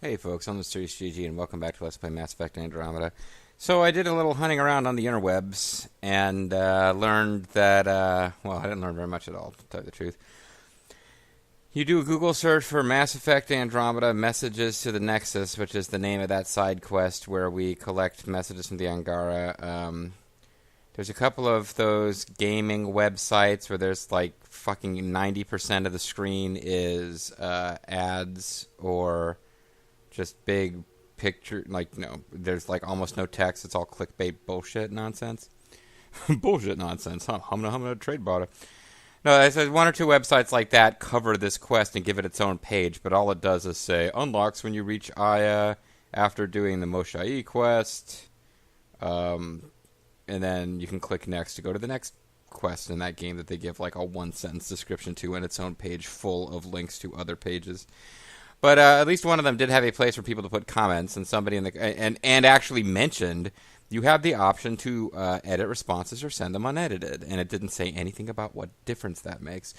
Hey folks, I'm MysteriousJG and welcome back to Let's Play Mass Effect Andromeda. So I did a little hunting around on the interwebs and learned that, well, I didn't learn very much at all, to tell you the truth. You do a Google search for Mass Effect Andromeda Messages to the Nexus, which is the name of that side quest where we collect messages from the Angara. There's a couple of those gaming websites where there's like fucking 90% of the screen is ads or just big picture, like, there's like almost no text. It's all clickbait bullshit nonsense. Bullshit nonsense, huh? I'm gonna trade bot it. No, I said one or two websites like that cover this quest and give it its own page, but all it does is say unlocks when you reach Aya after doing the Moshae quest, and then you can click next to go to the next quest in that game that they give like a one-sentence description to and its own page full of links to other pages. But at least one of them did have a place for people to put comments, and somebody in the and actually mentioned you have the option to edit responses or send them unedited, and it didn't say anything about what difference that makes.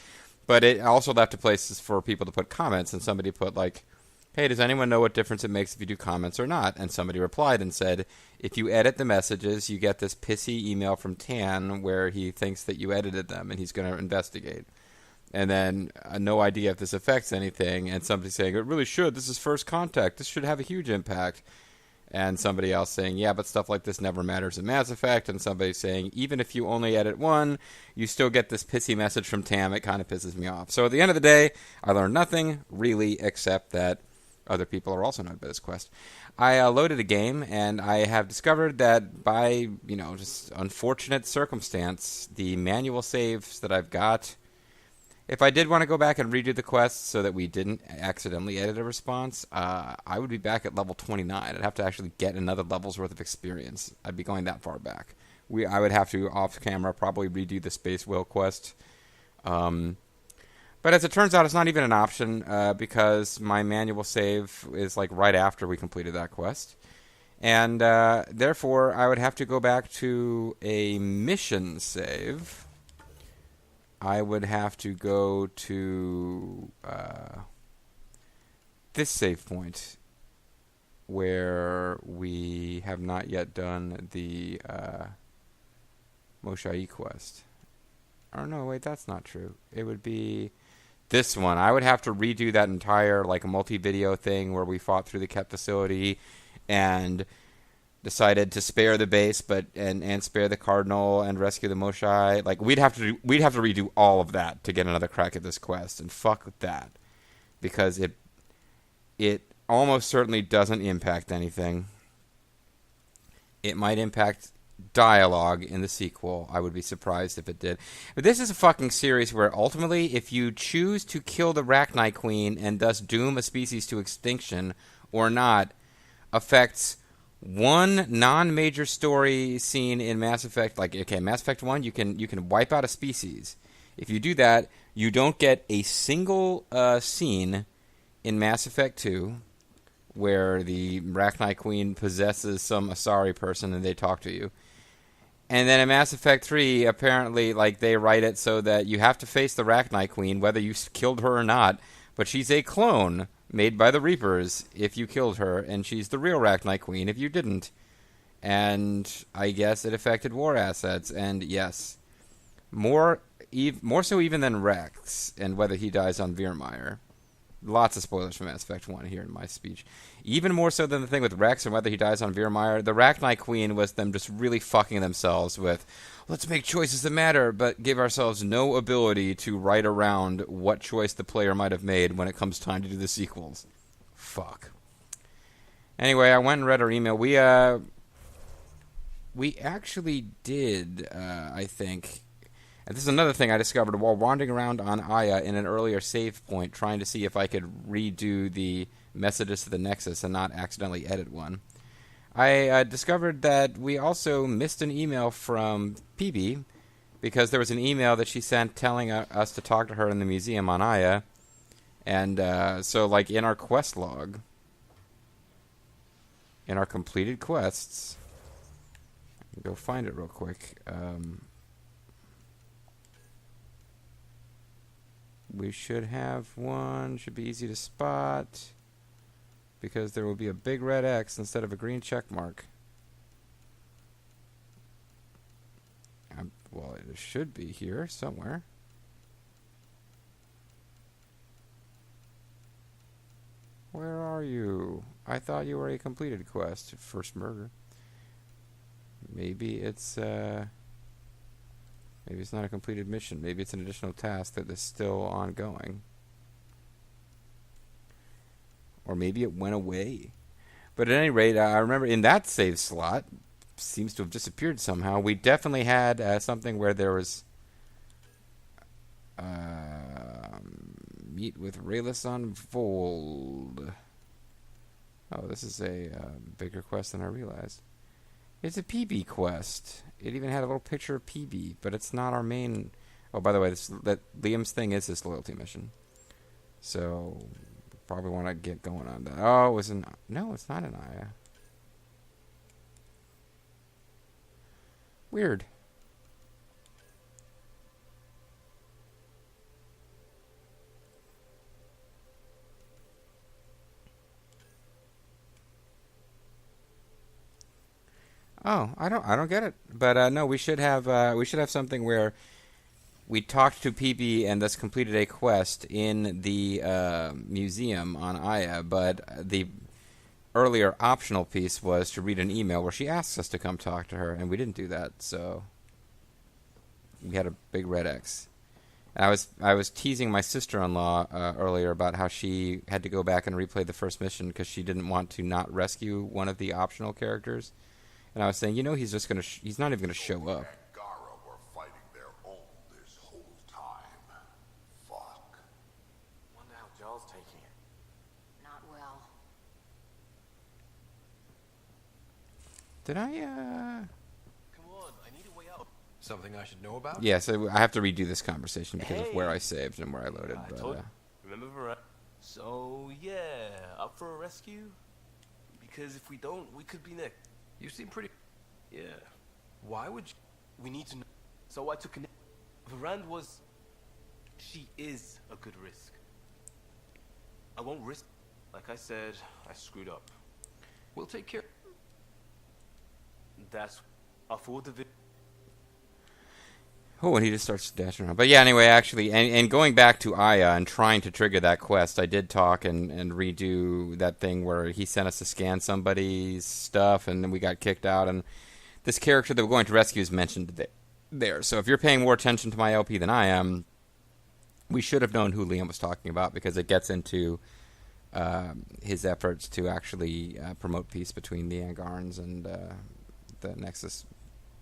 But it also left places for people to put comments, and somebody put like, "Hey, does anyone know what difference it makes if you do comments or not?" And somebody replied and said, "If you edit the messages, you get this pissy email from Tan where he thinks that you edited them, and he's going to investigate." And then no idea if this affects anything, and somebody saying, it really should, this is first contact, this should have a huge impact. And somebody else saying, yeah, but stuff like this never matters in Mass Effect, and somebody saying, even if you only edit one, you still get this pissy message from Tam, it kind of pisses me off. So at the end of the day, I learned nothing, really, except that other people are also annoyed by this quest. I loaded a game, and I have discovered that by, just unfortunate circumstance, the manual saves that I've got, if I did want to go back and redo the quest so that we didn't accidentally edit a response, I would be back at level 29. I'd have to actually get another level's worth of experience. I'd be going that far back. I would have to, off camera, probably redo the Space Whale quest. But as it turns out, it's not even an option because my manual save is like right after we completed that quest. And therefore, I would have to go back to a mission save. I would have to go to this save point where we have not yet done the Moshae quest. Or no, wait, that's not true. It would be this one. I would have to redo that entire like multi-video thing where we fought through the Ket facility and decided to spare the base, and spare the Cardinal and rescue the Moshae. Like we'd have to redo all of that to get another crack at this quest, and fuck that, because it almost certainly doesn't impact anything. It might impact dialogue in the sequel. I would be surprised if it did. But this is a fucking series where ultimately, if you choose to kill the Rachni Queen and thus doom a species to extinction or not, affects one non-major story scene in Mass Effect. Like, okay, Mass Effect 1, you can wipe out a species. If you do that, you don't get a single scene in Mass Effect 2 where the Rachni Queen possesses some Asari person and they talk to you. And then in Mass Effect 3, apparently, like, they write it so that you have to face the Rachni Queen, whether you killed her or not, but she's a clone made by the Reapers if you killed her, and she's the real Rachni Queen if you didn't. And I guess it affected war assets, and yes, more so even than Rex, and whether he dies on Virmire. Lots of spoilers from Mass Effect 1 here in my speech. Even more so than the thing with Rex and whether he dies on Virmire, the Rachni Queen was them just really fucking themselves with, let's make choices that matter, but give ourselves no ability to write around what choice the player might have made when it comes time to do the sequels. Fuck. Anyway, I went and read our email. We actually did, I think. And this is another thing I discovered while wandering around on Aya in an earlier save point, trying to see if I could redo the messages to the Nexus and not accidentally edit one. I discovered that we also missed an email from PB, because there was an email that she sent telling us to talk to her in the museum on Aya. And so, like, in our quest log, in our completed quests, I can go find it real quick. We should have one. Should be easy to spot. because there will be a big red X instead of a green check mark. Well, it should be here somewhere. Where are you? I thought you were a completed quest. First murder. Maybe it's not a completed mission. Maybe it's an additional task that is still ongoing. Or maybe it went away. But at any rate, I remember in that save slot, seems to have disappeared somehow. We definitely had something where there was meet with Rayless on Vould. Oh, this is a bigger quest than I realized. It's a PB quest. It even had a little picture of PB, but it's not our main. Oh, by the way, Liam's thing is this loyalty mission. So probably want to get going on that. Oh, it was an. No, it's not an Aya. Weird. Oh, I don't get it. But no, we should have something where we talked to PB and thus completed a quest in the museum on Aya, but the earlier optional piece was to read an email where she asks us to come talk to her, and we didn't do that, so we had a big red X. And I was teasing my sister-in-law earlier about how she had to go back and replay the first mission because she didn't want to not rescue one of the optional characters. And I was saying, he's just he's not even gonna show up. Angara were fighting their own this whole time. Fuck. Wonder how Jarl's taking it. Not well. Did I, Come on, I need a way out. Something I should know about? Yeah, so I have to redo this conversation because of where I saved and where I loaded. I But, told you. Remember Varane? So, yeah, up for a rescue? Because if we don't, we could be next. You seem pretty... Yeah. Why would you... We need to know. So I took a... Varane was... She is a good risk. I won't risk... Like I said, I screwed up. We'll take care... That's... I'll forward the video. Oh, and he just starts dashing around. But yeah, anyway, actually, and going back to Aya and trying to trigger that quest, I did talk and redo that thing where he sent us to scan somebody's stuff, and then we got kicked out, and this character that we're going to rescue is mentioned there. So if you're paying more attention to my LP than I am, we should have known who Liam was talking about, because it gets into his efforts to actually promote peace between the Angarans and the Nexus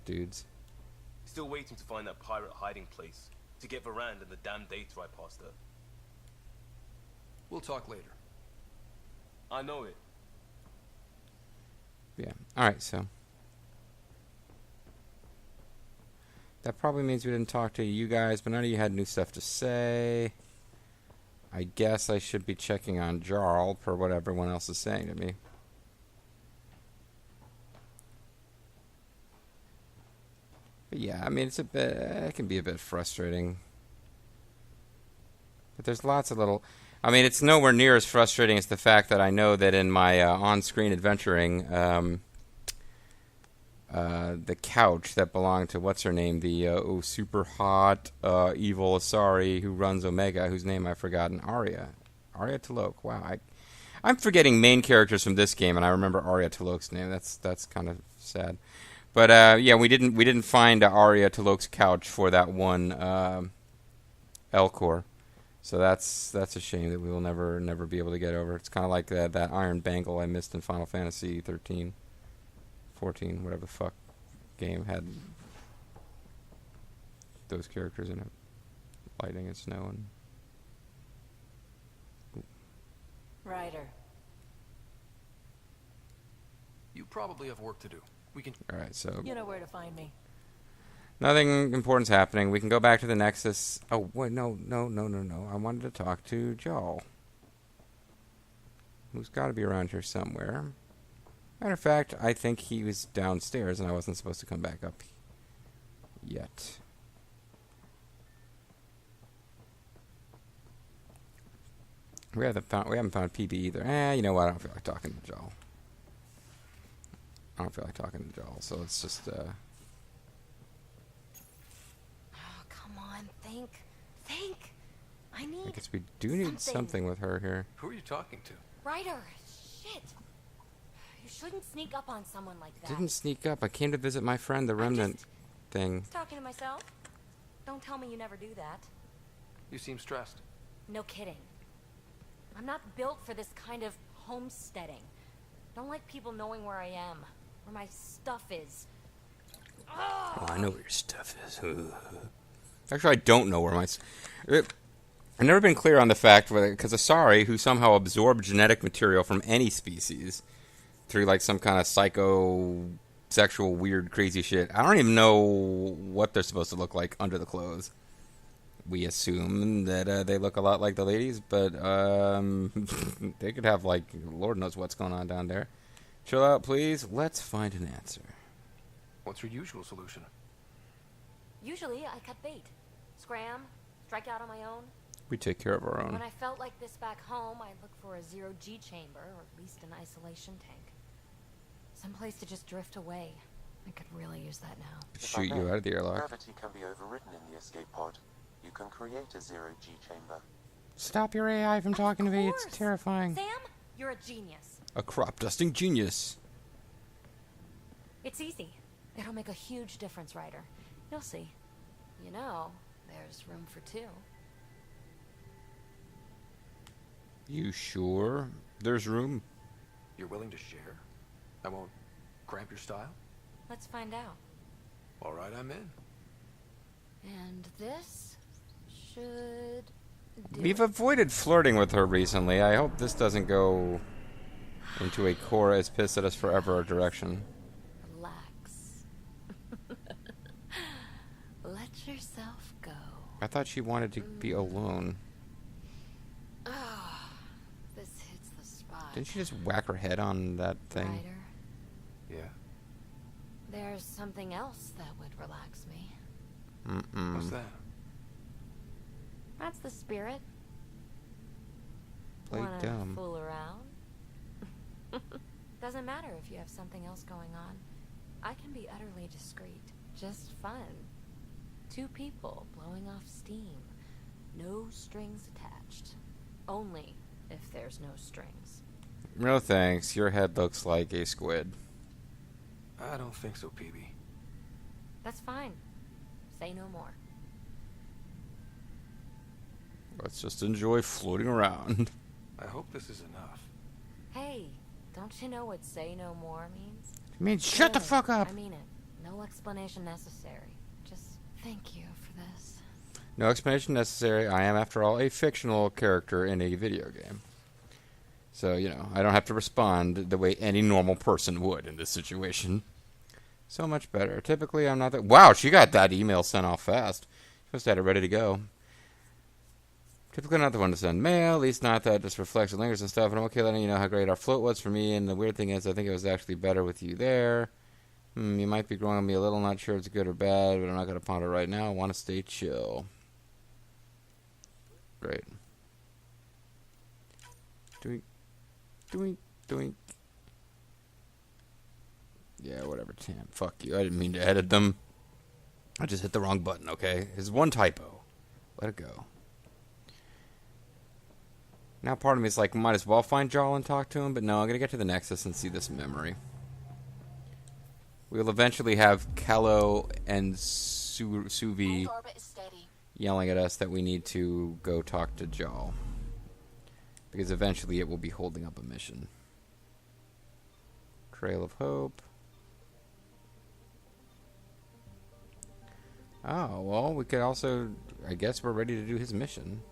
dudes. Still waiting to find that pirate hiding place. To get Varane and the damn data I passed her. We'll talk later. I know it. Yeah. Alright, so. That probably means we didn't talk to you guys, but none of you had new stuff to say. I guess I should be checking on Jarl per what everyone else is saying to me. But yeah, I mean, it can be a bit frustrating. But there's lots of little... I mean, it's nowhere near as frustrating as the fact that I know that in my on-screen adventuring, the couch that belonged to, what's her name, the super hot, evil Asari who runs Omega, whose name I've forgotten, Arya T'Loak. Wow, I'm forgetting main characters from this game, and I remember Arya T'Loak's name. That's kind of sad. But yeah, we didn't find Arya T'Loak's couch for that one Elcor, so that's a shame that we will never be able to get over. It's kind of like that Iron Bangle I missed in Final Fantasy 13, 14, whatever the fuck game had those characters in it, lighting and snow and. Ryder. You probably have work to do. We can... Alright, so... You know where to find me. Nothing important's happening. We can go back to the Nexus. Oh, wait, no. I wanted to talk to Jarl, who's got to be around here somewhere. Matter of fact, I think he was downstairs, and I wasn't supposed to come back up yet. We haven't found PB either. You know what? I don't feel like talking to Joel. So let's just Oh, come on, think. I I need guess we do need something with her here. Who are you talking to? Ryder. Shit. You shouldn't sneak up on someone like that. Didn't sneak up. I came to visit my friend, the Remnant thing. Talking to myself. Don't tell me you never do that. You seem stressed. No kidding. I'm not built for this kind of homesteading. Don't like people knowing where I am, where my stuff is. Oh, I know where your stuff is. Actually, I don't know where I've never been clear on the fact, because Asari, who somehow absorbed genetic material from any species through like some kind of psycho-sexual, weird, crazy shit, I don't even know what they're supposed to look like under the clothes. We assume that they look a lot like the ladies, but they could have, like, Lord knows what's going on down there. Chill out, please. Let's find an answer. What's your usual solution? Usually, I cut bait. Scram, strike out on my own. We take care of our own. When I felt like this back home, I look for a zero-G chamber, or at least an isolation tank. Someplace to just drift away. I could really use that now. Shoot you out of the airlock. Gravity can be overridden in the escape pod. You can create a zero-G chamber. Stop your AI from talking to me. It's course. terrifying. Sam, you're a genius. A crop-dusting genius. It's easy. It'll make a huge difference, Ryder. You'll see. You know, there's room for two. You sure there's room? You're willing to share? I won't cramp your style? Let's find out. All right, I'm in. And this should do We've it. avoided flirting with her recently. I hope this doesn't go into a Cora is pissed at us forever direction. Relax. Let yourself go. I thought she wanted to be alone. Ah, this hits the spot. Didn't she just whack her head on that thing? Ryder, Yeah. there's something else that would relax me. What's that? That's the spirit. Play Wanna dumb. fool around? Doesn't matter if you have something else going on. I can be utterly discreet. Just fun. Two people blowing off steam. No strings attached. Only if there's no strings. No thanks. Your head looks like a squid. I don't think so, PB. That's fine. Say no more. Let's just enjoy floating around. I hope this is enough. Hey, don't you know what say no more means? I mean, shut the Really, fuck up. I mean it. No explanation necessary. Just thank you for this. No explanation necessary. I am, after all, a fictional character in a video game. So, you know, I don't have to respond the way any normal person would in this situation. So much better. Typically, I'm not that... Wow, she got that email sent off fast. She must have had it ready to go. Typically not the one to send mail, at least not that just reflects and lingers and stuff. And I'm okay letting you know how great our float was for me. And the weird thing is, I think it was actually better with you there. You might be growing on me a little. Not sure if it's good or bad, but I'm not going to ponder right now. I want to stay chill. Great. Doink. Doink. Doink. Yeah, whatever, Tim. Fuck you. I didn't mean to edit them. I just hit the wrong button, okay? It's one typo. Let it go. Now part of me is like, might as well find Jarl and talk to him, but no, I'm going to get to the Nexus and see this memory. We'll eventually have Kello and Suvi Orbit is steady. yelling at us that we need to go talk to Jarl. Because eventually it will be holding up a mission. Trail of Hope. Oh, well, we could also... I guess we're ready to do his mission.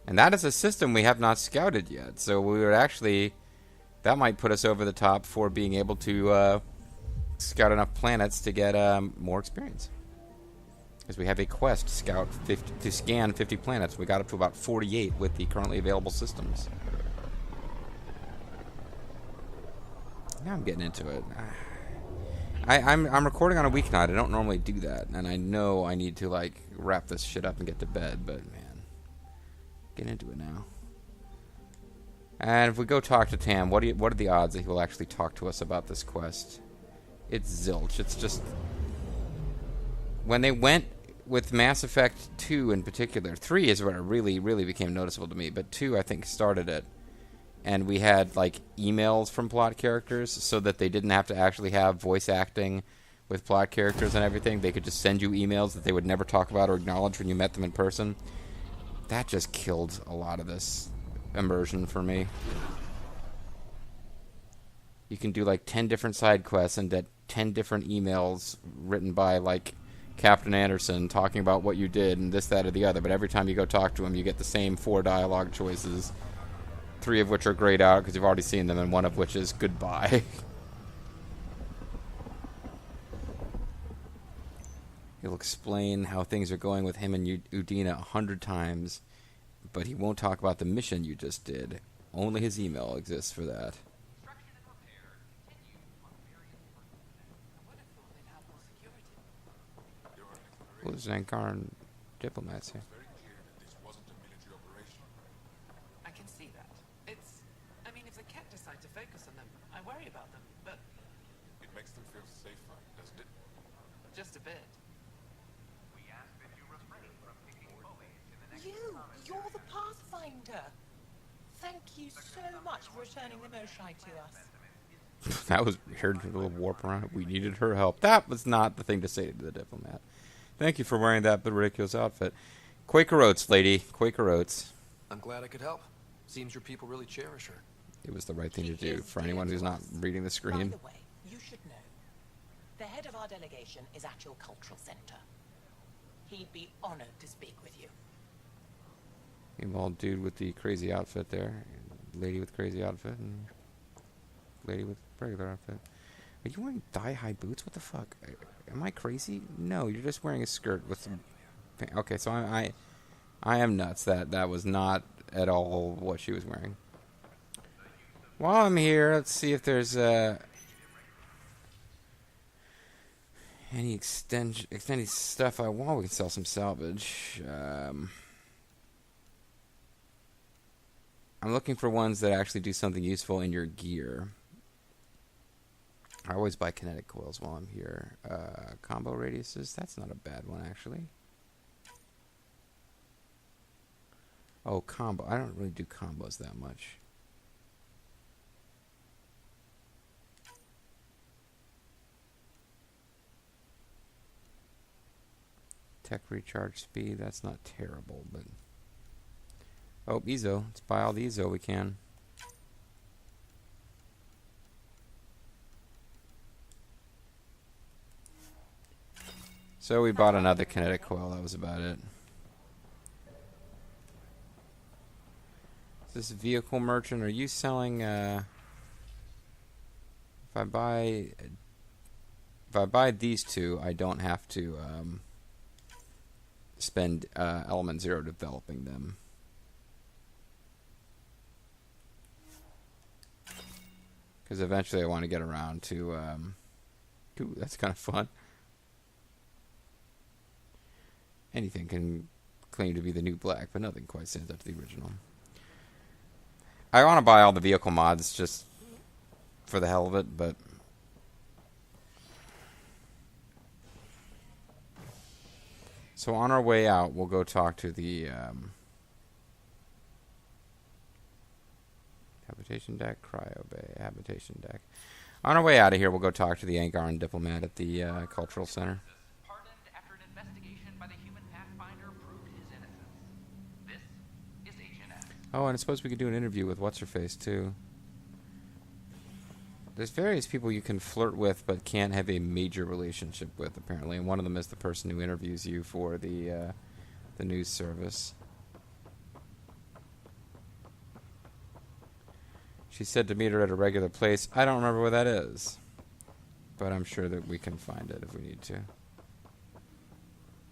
And that is a system we have not scouted yet. So we would actually... That might put us over the top for being able to scout enough planets to get more experience. Because we have a quest to scan 50 planets. We got up to about 48 with the currently available systems. Now I'm getting into it. I'm recording on a weeknight. I don't normally do that, and I know I need to like wrap this shit up and get to bed. But man, get into it now. And if we go talk to Tam, what are the odds that he will actually talk to us about this quest? It's zilch. It's just... When they went with Mass Effect 2 in particular, 3 is where it really, really became noticeable to me, but 2, I think, started it. And we had, like, emails from plot characters so that they didn't have to actually have voice acting with plot characters and everything. They could just send you emails that they would never talk about or acknowledge when you met them in person. That just killed a lot of this immersion for me. You can do like 10 different side quests and get 10 different emails written by like Captain Anderson talking about what you did and this, that, or the other, but every time you go talk to him you get the same 4 dialogue choices, 3 of which are grayed out because you've already seen them, and 1 of which is goodbye. He'll explain how things are going with him and Udina 100 times, but he won't talk about the mission you just did. Only his email exists for that. Well, there's an Ankaran diplomats here. Very clear that this wasn't a military operation. I can see that. I mean, if the Ket decide to focus on them, I worry about them, but It makes them feel safer, doesn't it? just a bit. We ask that you refrain from picking bullies in the next You're the Pathfinder. Thank you so much for returning the Moshai to us. That was weird. A little warp around. We needed her help. That was not the thing to say to the diplomat. Thank you for wearing that ridiculous outfit. Quaker Oats, lady. Quaker Oats. I'm glad I could help. Seems your people really cherish her. It was the right thing to do for anyone who's not reading the By screen. the way, you should know. The head of our delegation is at your cultural center. He'd be honored to speak with you. Involved dude with the crazy outfit there. Lady with crazy outfit. And lady with regular outfit. Are you wearing thigh-high boots? What the fuck? Am I crazy? No, you're just wearing a skirt with some... Okay, so I am nuts. That was not at all what she was wearing. While I'm here, let's see if there's any extended stuff I want. We can sell some salvage. I'm looking for ones that actually do something useful in your gear. I always buy kinetic coils while I'm here. Combo radiuses, that's not a bad one, actually. Oh, combo. I don't really do combos that much. Tech recharge speed, that's not terrible, but... Oh, Ezo. Let's buy all the Ezo we can. So we bought another kinetic coil. That was about it. Is this vehicle merchant? Are you selling? If I buy these 2, I don't have to spend element 0 developing them. Because eventually I want to get around to... ooh, that's kind of fun. Anything can claim to be the new black, but nothing quite stands up to the original. I want to buy all the vehicle mods just for the hell of it, but... So on our way out, we'll go talk to the... habitation deck, cryo bay, habitation deck. On our way out of here, we'll go talk to the Angaran diplomat at the cultural center. pardoned after an investigation by the human Pathfinder proved his innocence. This is HNS. Oh, and I suppose we could do an interview with What's-Her-Face, too. There's various people you can flirt with but can't have a major relationship with, apparently. And one of them is the person who interviews you for the news service. She said to meet her at a regular place. I don't remember where that is. But I'm sure that we can find it if we need to.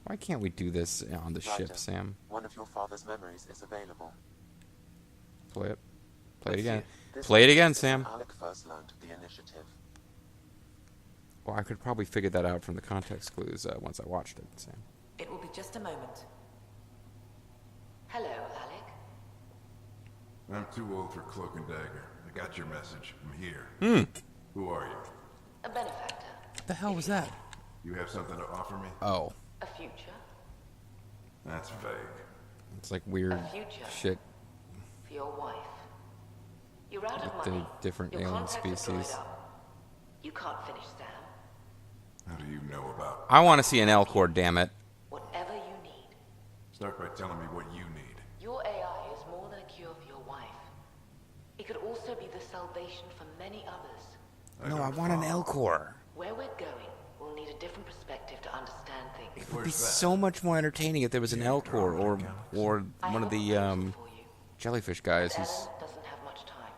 Why can't we do this on the ship, Ryder, Sam? One of your father's memories is available. Play it. Play it Let's again. see. This Play it again, is Sam. when Alec first learned of the initiative. Well, I could probably figure that out from the context clues once I watched it, Sam. It will be just a moment. Hello, Alec. I'm too old for cloak and dagger. I got your message. I'm here. Who are you? A benefactor. What the hell was that? You have something to offer me? Oh. A future. That's vague. It's like weird A future. shit For your wife. You're out of with the money. different Your alien contacts have species. dried up. You can't finish Sam. How do you know about... I want to see an L-core, damn it. Whatever you need. Start by telling me what you need. Your AI is more than a cure for your wife. It could also be the salvation for many others. No, I want an L-core. Where we're going, we'll need a different perspective to understand things. It would be so much more entertaining if there was an L-core or one of the jellyfish guys who's... Ellen doesn't have much time.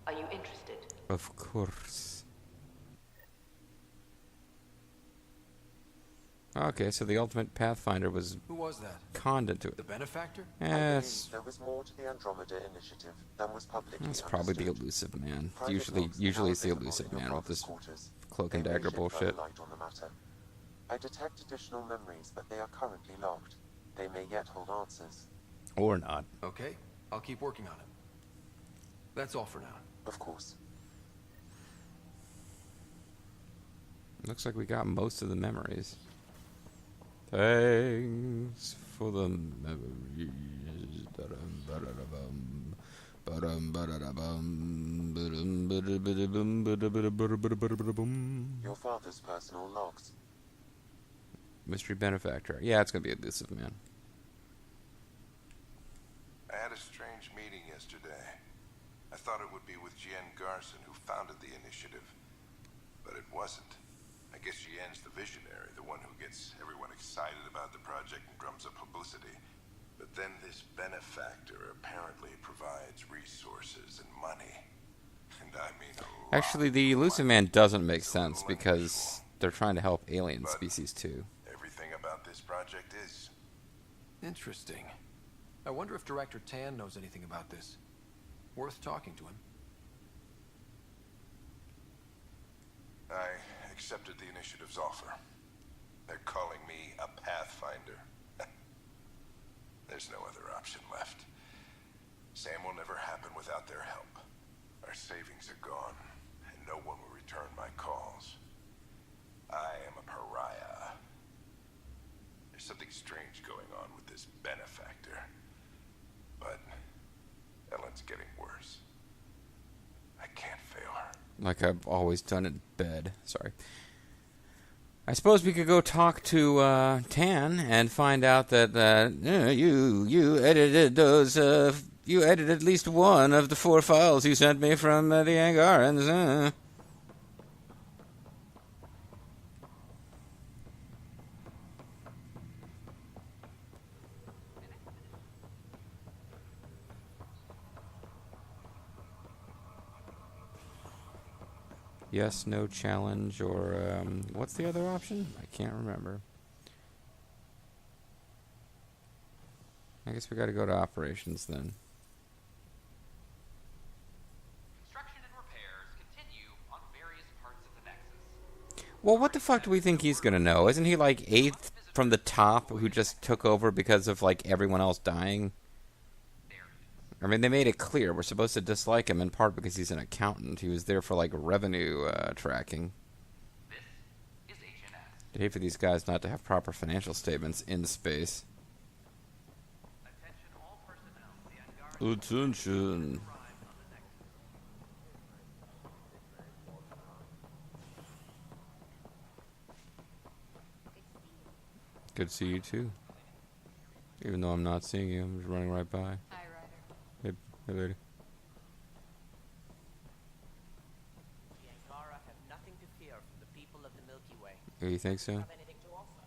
Are you interested? Of course. Okay, so the ultimate Pathfinder was... Who was that? Conned into it. The benefactor? Yes. There was more to the Andromeda initiative than was publicly That's probably the understood. elusive man. Private Usually logs it's now the visible elusive in your man with father's this quarters. cloak and They may dagger shed bullshit. further light on the matter. I detect additional memories, but they are currently logged. They may yet hold answers. Or not. Okay, I'll keep working on it. That's all for now. Of course. Looks like we got most of the memories. Thanks for the memories. Your father's personal logs. Mystery benefactor. Yeah, it's gonna be elusive man. I had a strange meeting yesterday. I thought it would be with Jien Garson, who founded the initiative. But it wasn't. I guess Jien's the visionary, the one who gets everyone excited about the project and drums up publicity. But then this benefactor apparently provides resources and money. And I mean a lot. Actually, the elusive man doesn't make sense because they're trying to help alien But species too. everything about this project is. Interesting. I wonder if Director Tan knows anything about this. Worth talking to him. I accepted the initiative's offer. They're calling me a Pathfinder. There's no other option left. Sam will never happen without their help. Our savings are gone, and no one will return my calls. I am a pariah. There's something strange going on with this benefactor. But Ellen's getting worse. I can't fail her. Like I've always done in bed. Sorry. I suppose we could go talk to Tan and find out that you edited those. You edited at least one of the 4 files you sent me from the Angarans. Yes, no challenge, or what's the other option? I can't remember. I guess we got to go to operations then. Construction and repairs continue on various parts of the Nexus. Well, what the fuck do we think he's gonna know? Isn't he like 8th from the top who just took over because of like everyone else dying? I mean, they made it clear we're supposed to dislike him in part because he's an accountant. He was there for like revenue tracking. This is HNS. I'd hate for these guys not to have proper financial statements in space. Attention all personnel. The Angaran Attention. arrived on the Nexus. Good to see you too. Even though I'm not seeing you, I'm just running right by. Hi, Ryder. Hey lady. The Angara have nothing to fear from the people of the Milky Way. Oh, you think so? Have anything to offer?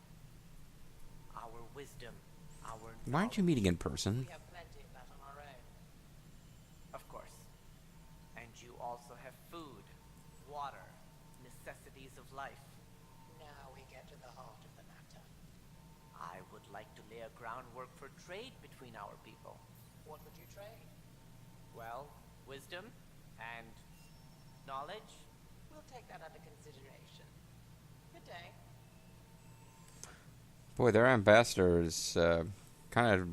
Our wisdom, our Why aren't you meeting in person? We have plenty of that on our own. Of course. And you also have food, water, necessities of life. Now we get to the heart of the matter. I would like to lay a groundwork for trade between our people. What would you trade? Well, wisdom and knowledge. We'll take that under consideration. Good day. Boy, their ambassador is kind of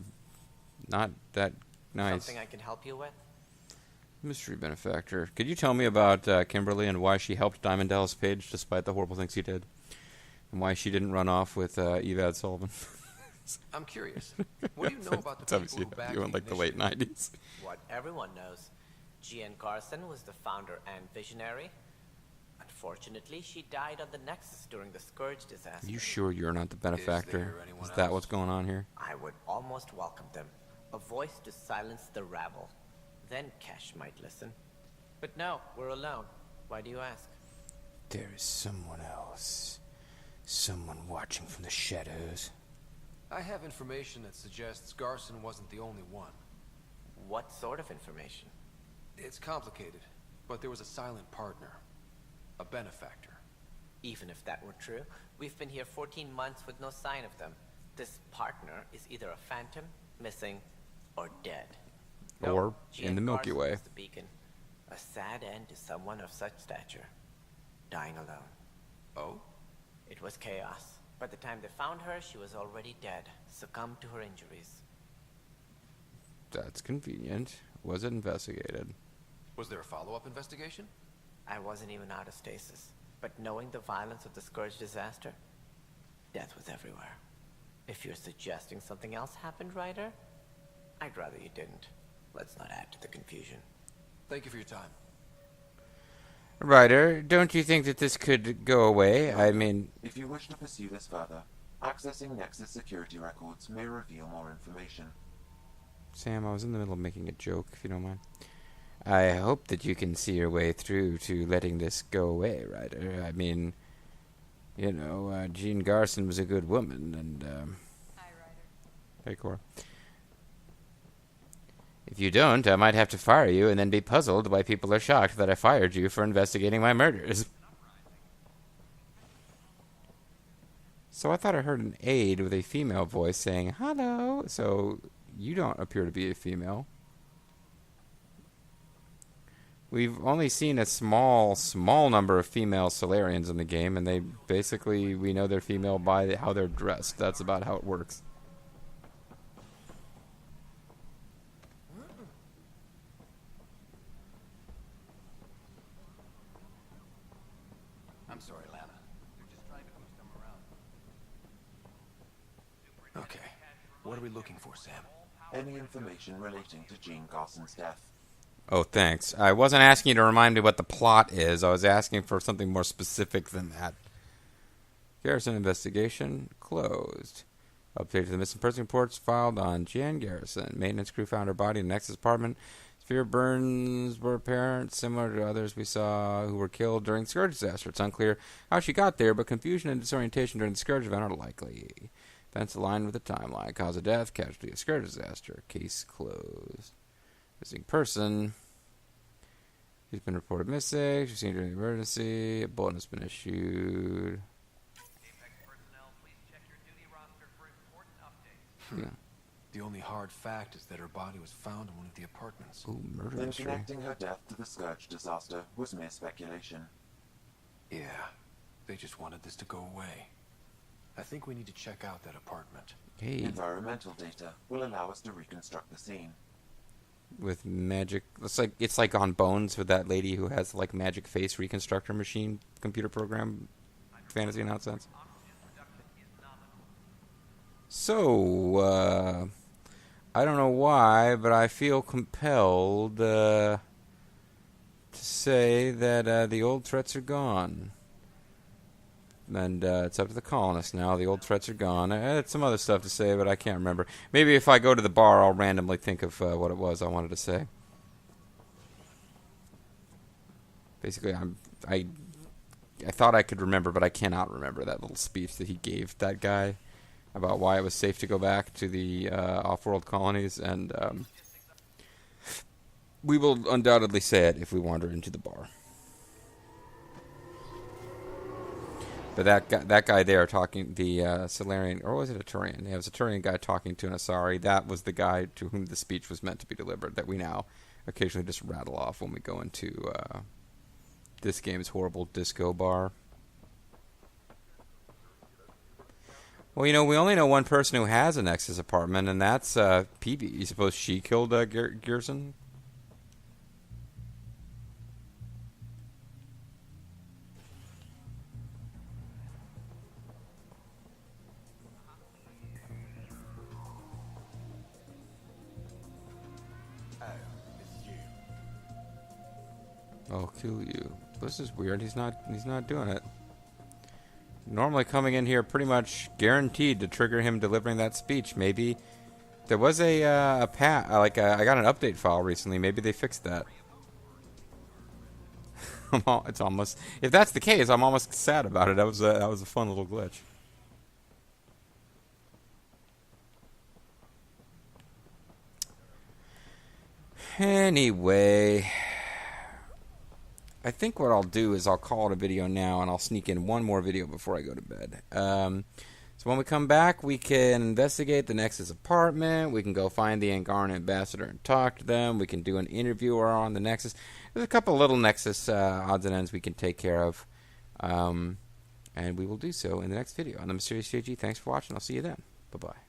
not that nice. Something I can help you with? Mystery benefactor. Could you tell me about Kimberly and why she helped Diamond Dallas Page despite the horrible things he did? And why she didn't run off with Evad Sullivan? I'm curious. What do you know about the people who backed you in like the late 90s? What everyone knows. Gian Garson was the founder and visionary. Unfortunately, she died on the Nexus during the Scourge disaster. You sure you're not the benefactor? Is that what's going on here? I would almost welcome them. A voice to silence the rabble. Then Kesh might listen. But no, we're alone. Why do you ask? There is someone else. Someone watching from the shadows. I have information that suggests Garson wasn't the only one. What sort of information? It's complicated, but there was a silent partner. A benefactor. Even if that were true, we've been here 14 months with no sign of them. This partner is either a phantom, missing, or dead. Or in the Milky Way. The beacon. A sad end to someone of such stature. Dying alone. Oh? It was chaos. By the time they found her, she was already dead, succumbed to her injuries. That's convenient. Was it investigated? Was there a follow-up investigation? I wasn't even out of stasis. But knowing the violence of the Scourge disaster, death was everywhere. If you're suggesting something else happened, Ryder, I'd rather you didn't. Let's not add to the confusion. Thank you for your time. Ryder, don't you think that this could go away? I mean... If you wish to pursue this further, accessing Nexus security records may reveal more information. Sam, I was in the middle of making a joke, if you don't mind. I hope that you can see your way through to letting this go away, Ryder. I mean, you know, Jean Garson was a good woman, and, Hi, Ryder. Hey, Cora. If you don't, I might have to fire you and then be puzzled why people are shocked that I fired you for investigating my murders. So I thought I heard an aide with a female voice saying, hello. So you don't appear to be a female. We've only seen a small number of female Solarians in the game, and they basically, we know they're female by how they're dressed. That's about how it works. I'm sorry, Lana. They're just trying to push them around. Okay. What are we looking for, Sam? Any information relating to Jean Garson's death. Oh, thanks. I wasn't asking you to remind me what the plot is. I was asking for something more specific than that. Garrison investigation closed. Update to the missing person reports filed on Jan Garrison. Maintenance crew found her body in the Nexus apartment. Severe burns were apparent, similar to others we saw who were killed during the Scourge disaster. It's unclear how she got there, but confusion and disorientation during the Scourge event are likely. Events aligned with the timeline. Cause of death, casualty of Scourge disaster. Case closed. Missing person. She's been reported missing. She's seen during the emergency. A bulletin has been issued. Apex personnel, please check your duty roster for important updates. Yeah. The only hard fact is that her body was found in one of the apartments. Ooh, murder Then mystery. connecting her death to the Scourge disaster was mere speculation. Yeah, they just wanted this to go away. I think we need to check out that apartment. Hey. Environmental data will allow us to reconstruct the scene. With magic, it's like on Bones with that lady who has like magic face reconstructor machine computer program fantasy nonsense. So I don't know why, but I feel compelled to say that the old threats are gone. And it's up to the colonists now. The old threats are gone. I had some other stuff to say, but I can't remember. Maybe if I go to the bar, I'll randomly think of what it was I wanted to say. Basically, I thought I could remember, but I cannot remember that little speech that he gave that guy about why it was safe to go back to the off-world colonies. And we will undoubtedly say it if we wander into the bar. But that guy there talking, the Solarian, or was it a Turian? Yeah, it was a Turian guy talking to an Asari. That was the guy to whom the speech was meant to be delivered, that we now occasionally just rattle off when we go into this game's horrible disco bar. Well, you know, we only know one person who has a Nexus apartment, and that's Peavy. You suppose she killed Gerson? I'll kill you. This is weird. He's not doing it. Normally coming in here pretty much guaranteed to trigger him delivering that speech. Maybe there was I got an update file recently. Maybe they fixed that. It's almost, if that's the case, I'm almost sad about it. That was a fun little glitch. Anyway, I think what I'll do is I'll call it a video now, and I'll sneak in one more video before I go to bed. So when we come back, we can investigate the Nexus apartment. We can go find the Angaran ambassador and talk to them. We can do an interview on the Nexus. There's a couple little Nexus odds and ends we can take care of. And we will do so in the next video on the MysteriousJG. Thanks for watching. I'll see you then. Bye-bye.